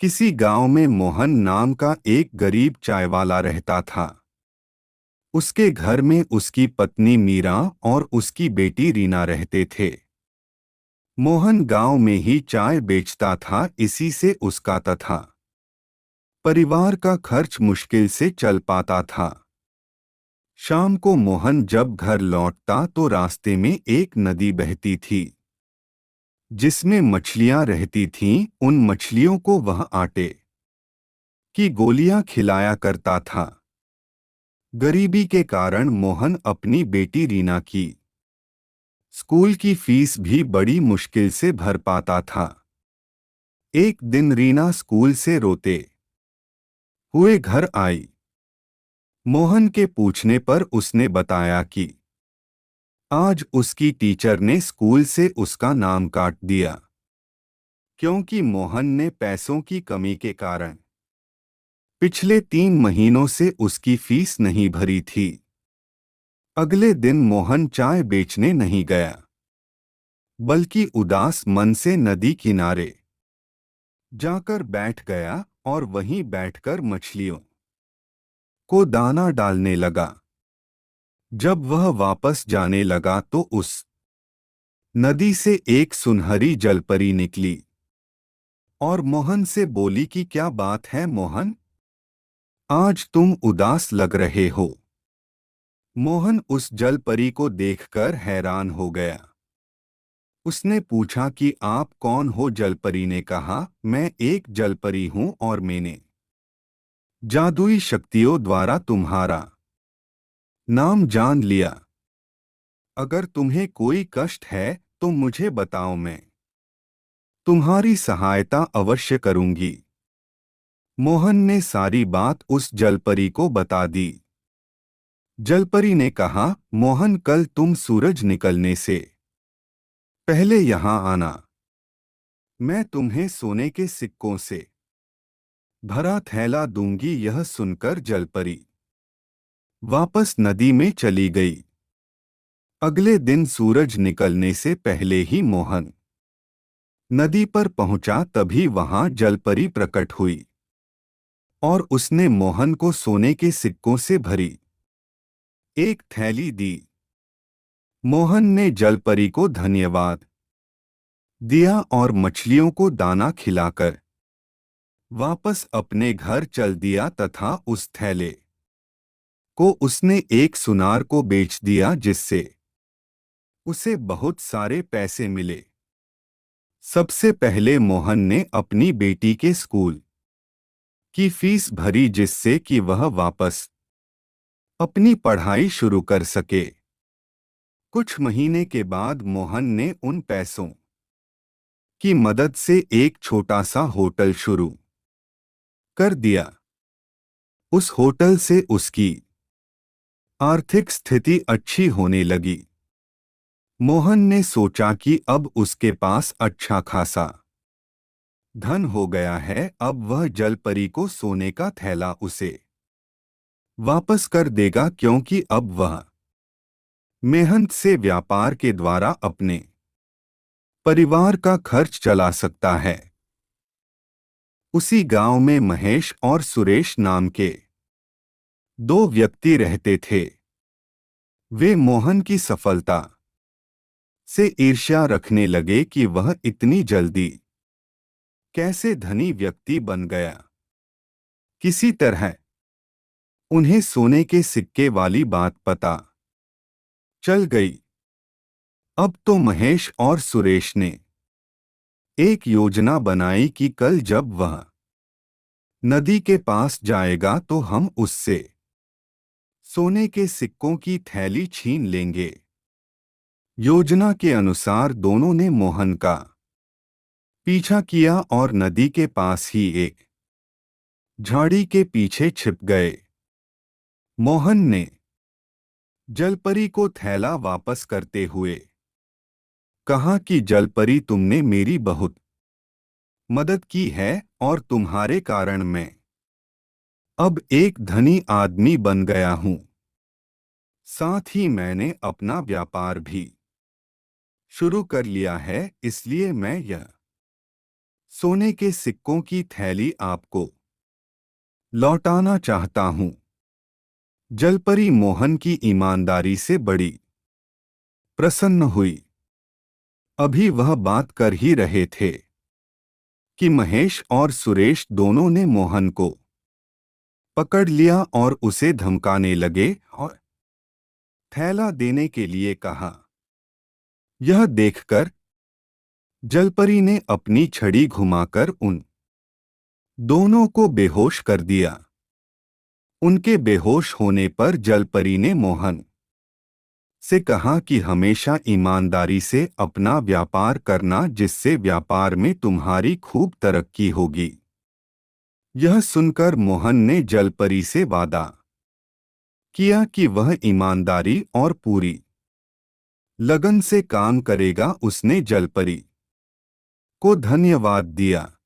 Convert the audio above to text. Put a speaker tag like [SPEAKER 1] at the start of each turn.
[SPEAKER 1] किसी गांव में मोहन नाम का एक गरीब चायवाला रहता था। उसके घर में उसकी पत्नी मीरा और उसकी बेटी रीना रहते थे। मोहन गांव में ही चाय बेचता था, इसी से उसका तथा परिवार का खर्च मुश्किल से चल पाता था। शाम को मोहन जब घर लौटता तो रास्ते में एक नदी बहती थी जिसमें मछलियां रहती थीं। उन मछलियों को वह आटे की गोलियां खिलाया करता था। गरीबी के कारण मोहन अपनी बेटी रीना की स्कूल की फीस भी बड़ी मुश्किल से भर पाता था। एक दिन रीना स्कूल से रोते हुए घर आई। मोहन के पूछने पर उसने बताया कि आज उसकी टीचर ने स्कूल से उसका नाम काट दिया क्योंकि मोहन ने पैसों की कमी के कारण पिछले 3 महीनों से उसकी फीस नहीं भरी थी। अगले दिन मोहन चाय बेचने नहीं गया, बल्कि उदास मन से नदी किनारे जाकर बैठ गया और वहीं बैठकर मछलियों को दाना डालने लगा। जब वह वापस जाने लगा तो उस नदी से एक सुनहरी जलपरी निकली और मोहन से बोली कि क्या बात है मोहन, आज तुम उदास लग रहे हो। मोहन उस जलपरी को देखकर हैरान हो गया। उसने पूछा कि आप कौन हो। जलपरी ने कहा, मैं एक जलपरी हूं और मैंने जादुई शक्तियों द्वारा तुम्हारा नाम जान लिया। अगर तुम्हें कोई कष्ट है तो मुझे बताओ, मैं तुम्हारी सहायता अवश्य करूंगी। मोहन ने सारी बात उस जलपरी को बता दी। जलपरी ने कहा, मोहन कल तुम सूरज निकलने से पहले यहाँ आना। मैं तुम्हें सोने के सिक्कों से भरा थैला दूंगी। यह सुनकर जलपरी वापस नदी में चली गई। अगले दिन सूरज निकलने से पहले ही मोहन नदी पर पहुंचा, तभी वहां जलपरी प्रकट हुई और उसने मोहन को सोने के सिक्कों से भरी एक थैली दी। मोहन ने जलपरी को धन्यवाद दिया और मछलियों को दाना खिलाकर वापस अपने घर चल दिया तथा उस थैले को उसने एक सुनार को बेच दिया, जिससे उसे बहुत सारे पैसे मिले। सबसे पहले मोहन ने अपनी बेटी के स्कूल की फीस भरी, जिससे कि वह वापस अपनी पढ़ाई शुरू कर सके। कुछ महीने के बाद मोहन ने उन पैसों की मदद से एक छोटा सा होटल शुरू कर दिया। उस होटल से उसकी आर्थिक स्थिति अच्छी होने लगी। मोहन ने सोचा कि अब उसके पास अच्छा खासा धन हो गया है, अब वह जलपरी को सोने का थैला उसे वापस कर देगा, क्योंकि अब वह मेहनत से व्यापार के द्वारा अपने परिवार का खर्च चला सकता है। उसी गांव में महेश और सुरेश नाम के 2 व्यक्ति रहते थे। वे मोहन की सफलता से ईर्ष्या रखने लगे कि वह इतनी जल्दी कैसे धनी व्यक्ति बन गया। किसी तरह उन्हें सोने के सिक्के वाली बात पता चल गई। अब तो महेश और सुरेश ने एक योजना बनाई कि कल जब वह नदी के पास जाएगा तो हम उससे सोने के सिक्कों की थैली छीन लेंगे। योजना के अनुसार दोनों ने मोहन का पीछा किया और नदी के पास ही एक झाड़ी के पीछे छिप गए। मोहन ने जलपरी को थैला वापस करते हुए कहा कि जलपरी, तुमने मेरी बहुत मदद की है और तुम्हारे कारण मैं अब एक धनी आदमी बन गया हूं। साथ ही मैंने अपना व्यापार भी शुरू कर लिया है, इसलिए मैं यह सोने के सिक्कों की थैली आपको लौटाना चाहता हूं। जलपरी मोहन की ईमानदारी से बड़ी प्रसन्न हुई। अभी वह बात कर ही रहे थे कि महेश और सुरेश दोनों ने मोहन को पकड़ लिया और उसे धमकाने लगे और थैला देने के लिए कहा। यह देखकर जलपरी ने अपनी छड़ी घुमाकर उन दोनों को बेहोश कर दिया। उनके बेहोश होने पर जलपरी ने मोहन से कहा कि हमेशा ईमानदारी से अपना व्यापार करना, जिससे व्यापार में तुम्हारी खूब तरक्की होगी। यह सुनकर मोहन ने जलपरी से वादा किया कि वह ईमानदारी और पूरी लगन से काम करेगा। उसने जलपरी को धन्यवाद दिया।